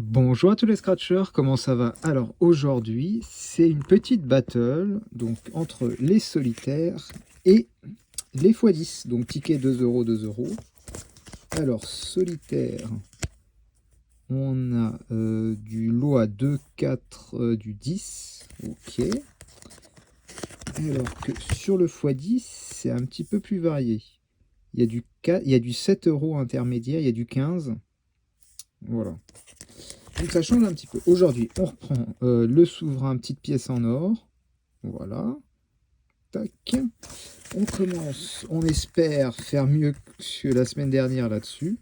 Bonjour à tous les scratchers, comment ça va? Alors aujourd'hui, c'est une petite battle donc entre les solitaires et les x10. Donc ticket 2 euros, 2 euros. Alors solitaire, on a du lot à 2, 4, du 10. Ok. Alors que sur le x10, c'est un petit peu plus varié. Il y a du 4, il y a du 7 euros intermédiaire, il y a du 15. Voilà. Donc ça change un petit peu. Aujourd'hui, on reprend le souverain, petite pièce en or. Voilà. Tac. On commence, on espère faire mieux que la semaine dernière là-dessus.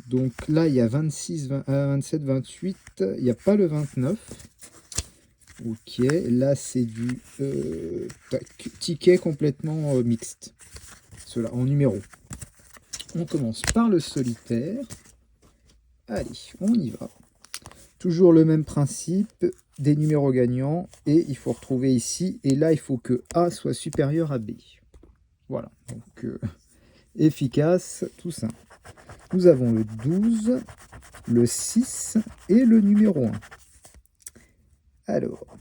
Donc là, il y a 26, 27, 28. Il n'y a pas le 29. Ok. Là, c'est du ticket complètement mixte. Cela en numéro. On commence par le solitaire. Allez, on y va. Toujours le même principe, des numéros gagnants, et il faut retrouver ici, et là il faut que A soit supérieur à B. Voilà, donc efficace, tout simple. Nous avons le 12, le 6 et le numéro 1. Alors,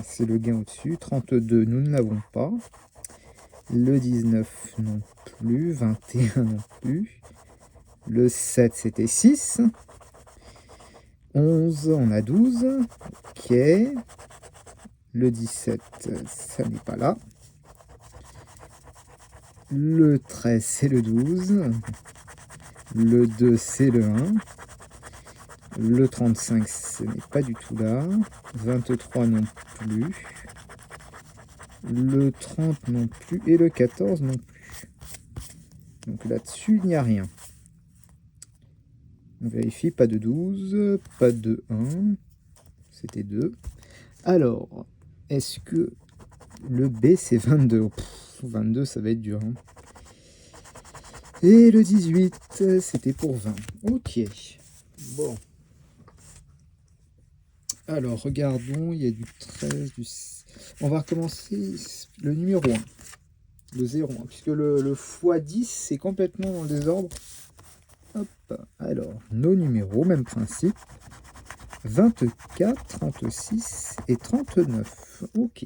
c'est le gain au-dessus, 32 nous ne l'avons pas, le 19 non plus, 21 non plus, le 7 c'était 6, 11 on a 12, ok. Le 17, ça n'est pas là. Le 13, c'est le 12. Le 2, c'est le 1. Le 35, ce n'est pas du tout là. 23 non plus. Le 30 non plus. Et le 14 non plus. Donc là-dessus, il n'y a rien. On vérifie, pas de 12, pas de 1. C'était 2. Alors, est-ce que le B, c'est 22? 22, ça va être dur. Hein. Et le 18, c'était pour 20. Ok. Bon. Alors, regardons. Il y a du 13, du... On va recommencer le numéro 1. Le 0,1. Puisque le x10, c'est complètement dans le désordre. Hop. Alors, nos numéros, même principe. 24, 36 et 39. Ok.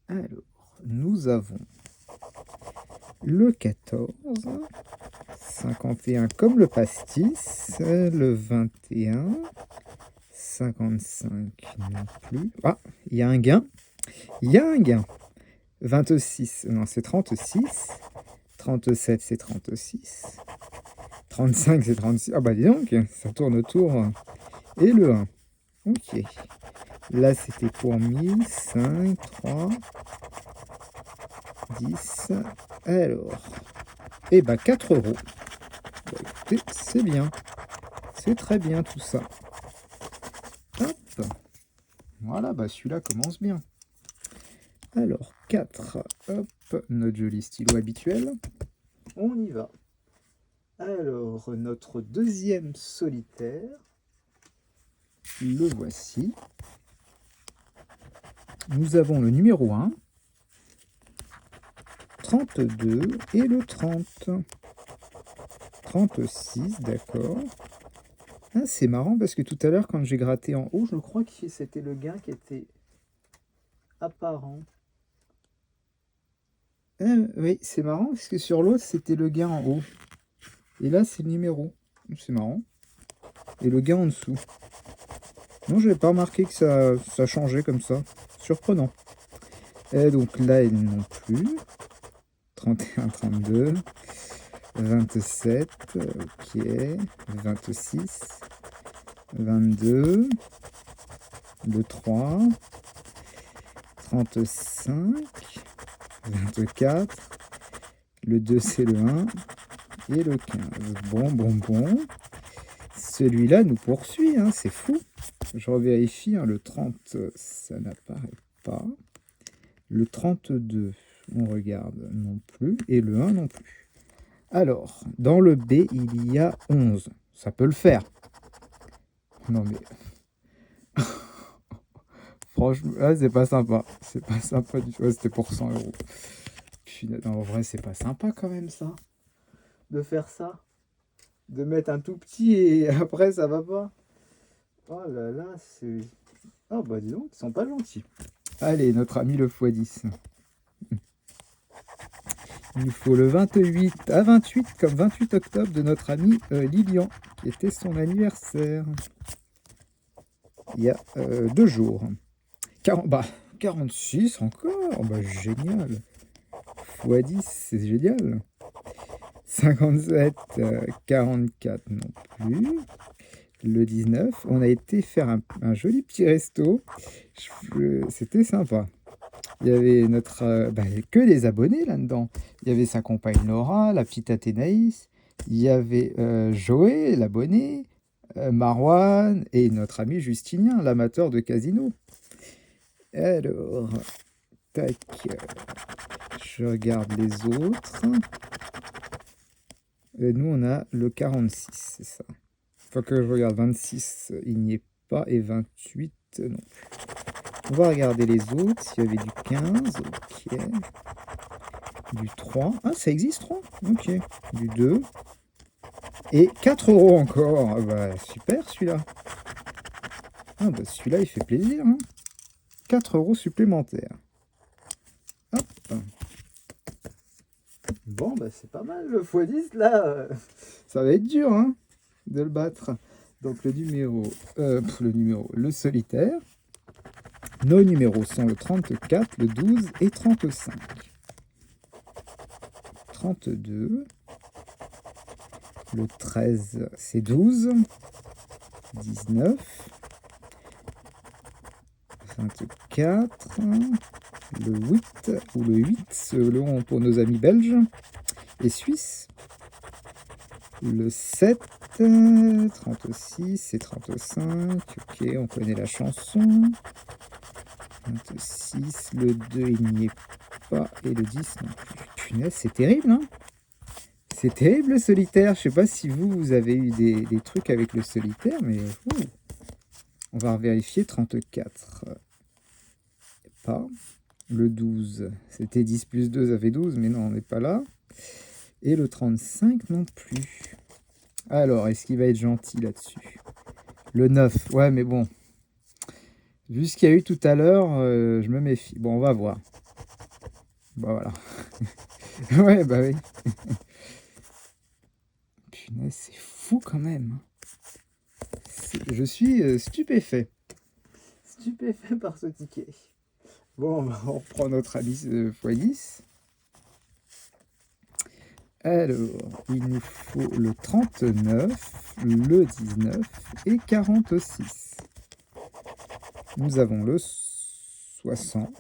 Alors, nous avons le 14, 51 comme le pastis, le 21, 55 non plus. Ah, il y a un gain. Il y a un gain. 26, non, c'est 36. 37, c'est 36. 35, c'est 36. Ah bah dis donc, ça tourne autour. Et le 1. Ok. Là, c'était pour 1000, 5, 3, 10. Alors, et bah 4 euros. Bah, écoutez, c'est bien. C'est très bien tout ça. Hop. Voilà, bah celui-là commence bien. Alors, 4. Hop, notre joli stylo habituel. On y va. Alors, notre deuxième solitaire. Le voici. Nous avons le numéro 1. 32 et le 30. 36, d'accord. Ah, c'est marrant parce que tout à l'heure, quand j'ai gratté en haut, je crois que c'était le gain qui était apparent. Ah, oui, c'est marrant parce que sur l'autre, c'était le gain en haut. Et là, c'est le numéro. C'est marrant. Et le gain en dessous. Non, je n'avais pas remarqué que ça changeait comme ça. Surprenant. Et donc là, non plus. 31, 32. 27, ok, 26, 22, le 3, 35, 24, le 2 c'est le 1 et le 15. Bon. Celui-là nous poursuit, hein, c'est fou. Je revérifie, hein, le 30, ça n'apparaît pas. Le 32, on regarde non plus. Et le 1 non plus. Alors, dans le B, il y a 11. Ça peut le faire. Non mais... Franchement, ah, c'est pas sympa. C'est pas sympa du tout. Ouais, c'était pour 100 euros. Puis, non, en vrai, c'est pas sympa quand même ça. De faire ça. de mettre un tout petit et après ça va pas. Oh là là, c'est... Oh bah dis donc, ils sont pas gentils. Allez, notre ami le x10. Il nous faut le 28 à 28 comme 28 octobre de notre ami Lilian, qui était son anniversaire. Il y a 2 jours. 40, bah, 46 encore, bah génial. x10, c'est génial. 57, 44 non plus. Le 19, on a été faire un joli petit resto. C'était sympa. Il y avait que des abonnés là-dedans. Il y avait sa compagne Laura, la petite Athénaïs. Il y avait Joël, l'abonné, Marwan et notre ami Justinien, l'amateur de casino. Alors, tac, je regarde les autres. Et nous, on a le 46, c'est ça. Faut que je regarde 26, il n'y est pas, et 28 non plus. On va regarder les autres, s'il y avait du 15, ok. Du 3, ah ça existe 3, ok. Du 2. Et 4 € encore, ah bah super celui-là. Ah bah celui-là il fait plaisir, hein. 4 € supplémentaires. Hop. Bon bah c'est pas mal le x10 là. Ça va être dur hein, de le battre. Donc le solitaire. Nos numéros sont le 34, le 12 et 35. 32. Le 13, c'est 12. 19. 24. Le 8 ou le 8 selon pour nos amis belges et suisses. Le 7. 36 et 35. Ok, on connaît la chanson. 26, le 2 il n'y est pas et le 10 non plus. Punaise, c'est terrible hein. C'est terrible le solitaire. Je sais pas si vous avez eu des trucs avec le solitaire, mais on va vérifier. 34 pas. Le 12 c'était 10 plus 2 ça fait 12, mais non on n'est pas là. Et le 35 non plus. Alors est-ce qu'il va être gentil là-dessus? Le 9, ouais mais bon, vu ce qu'il y a eu tout à l'heure, je me méfie. Bon, on va voir. Bah voilà. Ouais, bah oui. Punaise, c'est fou quand même. Je suis stupéfait. Stupéfait par ce ticket. Bon, bah, on reprend notre ami x10. Alors, il nous faut le 39, le 19 et 46. Nous avons le 60,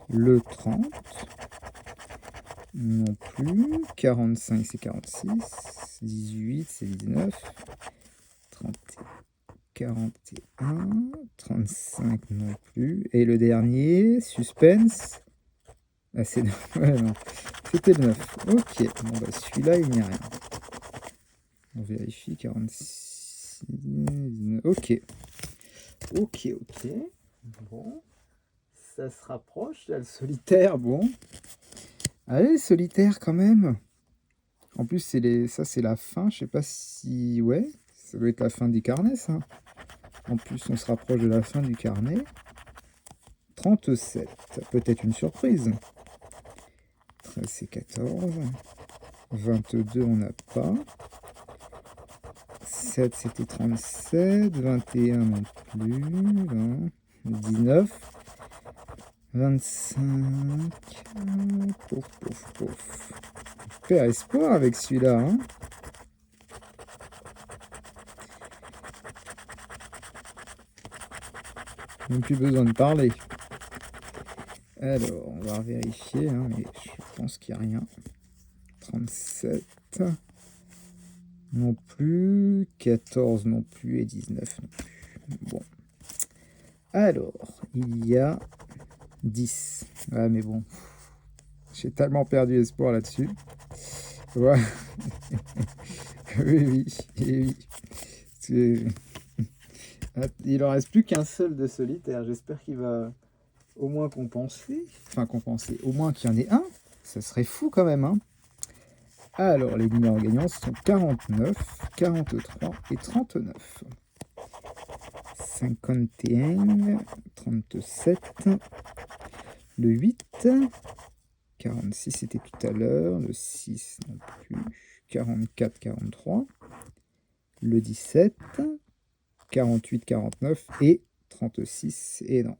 le 30, non plus, 45 c'est 46, 18 c'est 19, 30, 41, 35 non plus, et le dernier, suspense, ah c'est ouais, non. C'était le 9, ok, bon bah celui-là il n'y a rien. On vérifie, 46, 19, ok. Ok, bon, ça se rapproche, là, le solitaire, bon. Allez, solitaire quand même. En plus, ça c'est la fin, je sais pas si... Ouais, ça doit être la fin du carnet, ça. En plus, on se rapproche de la fin du carnet. 37, peut-être une surprise. 13 et 14. 22, on n'a pas. 7, c'était 37. 21 non plus. Non. 19. 25. Pouf, pouf, pouf. Père espoir avec celui-là. Hein. Même plus besoin de parler. Alors, on va vérifier, hein, mais je pense qu'il n'y a rien. 37. Non plus. 14 non plus. Et 19 non plus. Bon. Alors, il y a 10. Ouais, mais bon. J'ai tellement perdu espoir là-dessus. Ouais. Oui, oui. Il en reste plus qu'un seul de solitaire. J'espère qu'il va au moins compenser. Enfin, compenser. Au moins qu'il y en ait un. Ça serait fou quand même. Hein. Alors, les numéros gagnants sont 49, 43 et 39. 51, 37, le 8, 46 c'était tout à l'heure, le 6 non plus, 44, 43, le 17, 48, 49 et 36, et non.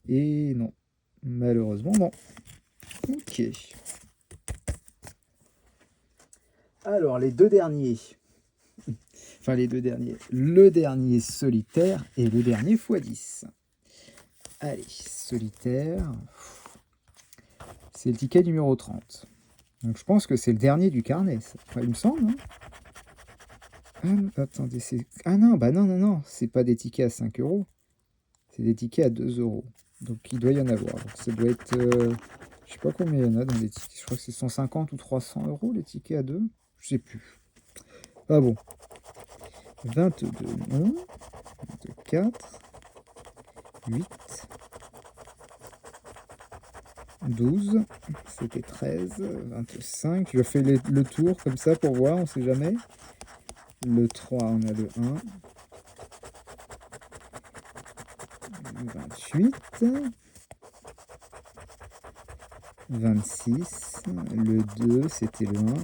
Et non, malheureusement non. Ok. Alors, les deux derniers. Enfin, les deux derniers. Le dernier solitaire et le dernier x10. Allez, solitaire. C'est le ticket numéro 30. Donc, je pense que c'est le dernier du carnet. Ça. Enfin, il me semble. Hein. Ah, attendez, c'est... Ah non, bah non, non, non. C'est pas des tickets à 5 euros. C'est des tickets à 2 euros. Donc, il doit y en avoir. Donc, ça doit être... je sais pas combien il y en a dans les tickets. Je crois que c'est 150 ou 300 euros les tickets à 2. Je sais plus. Ah bon. 22, non. 24. 8. 12. C'était 13. 25. Je fais le tour comme ça pour voir, on sait jamais. Le 3, on a le 1. 28. 26. Le 2, c'était le 1.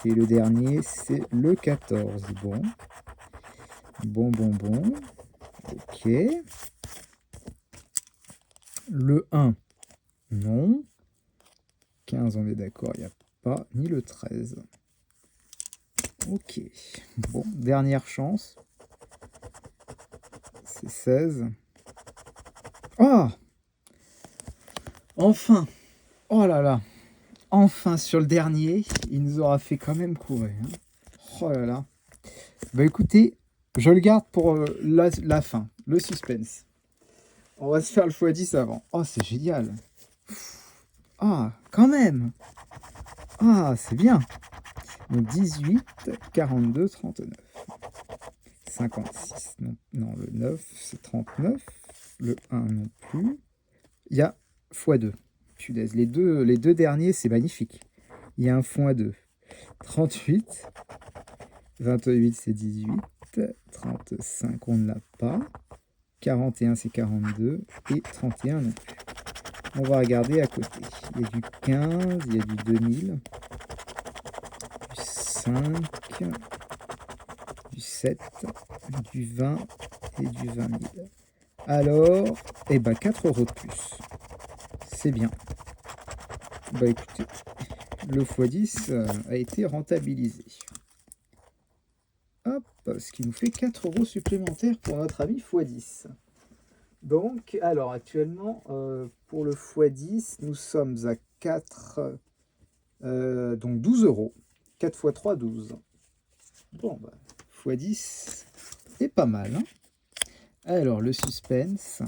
Et le dernier, c'est le 14. Bon. Bon. Ok. Le 1, non. 15, on est d'accord, il n'y a pas. Ni le 13. Ok. Bon, dernière chance. C'est 16. Oh! Enfin! Oh là là! Enfin, sur le dernier, il nous aura fait quand même courir. Hein. Oh là là! Bah écoutez, je le garde pour la fin, le suspense. On va se faire le x10 avant. Oh, c'est génial! Ah, quand même! Ah, c'est bien! Donc 18, 42, 39. 56, non, le 9, c'est 39. Le 1 non plus. Il y a x2. Punaise, les deux derniers, c'est magnifique. Il y a un x2. 38. 28, c'est 18. 35, on ne l'a pas. 41, c'est 42. Et 31 non plus. On va regarder à côté. Il y a du 15, il y a du 2000. Du 5. Du 7. Du 20 et du 20 000. Alors, eh ben 4 euros de plus. C'est bien. Bah écoutez, le x10 a été rentabilisé. Hop, ce qui nous fait 4 euros supplémentaires pour notre ami x10. Donc, alors actuellement, pour le x10, nous sommes à 4, donc 12 euros. 4 x 3, 12. Bon, bah, x10 est pas mal. Hein. Alors, le suspense.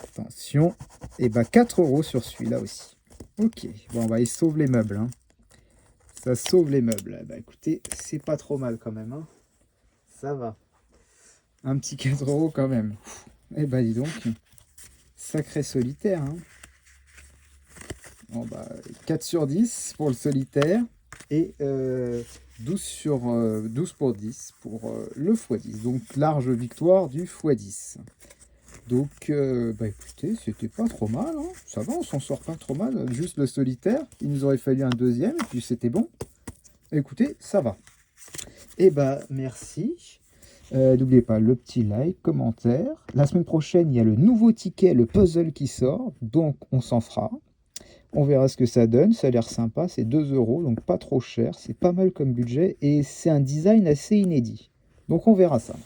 Attention. Et bah 4 euros sur celui-là aussi. Ok. Bon, bah il sauve les meubles. Hein. Ça sauve les meubles. Bah écoutez, c'est pas trop mal quand même. Hein. Ça va. Un petit 4 euros quand même. Et bah dis donc. Sacré solitaire. Hein. Bon, bah 4 sur 10 pour le solitaire. Et 12 pour 10 pour le x10. Donc large victoire du x10. Donc bah écoutez, c'était pas trop mal, hein. Ça va, on s'en sort pas trop mal. Juste le solitaire, il nous aurait fallu un deuxième et puis c'était bon. Écoutez, ça va. Et bah merci. N'oubliez pas le petit like, commentaire. La semaine prochaine, il y a le nouveau ticket, le puzzle qui sort. Donc on s'en fera. On verra ce que ça donne, ça a l'air sympa, c'est 2 euros, donc pas trop cher, c'est pas mal comme budget, et c'est un design assez inédit. Donc on verra ça.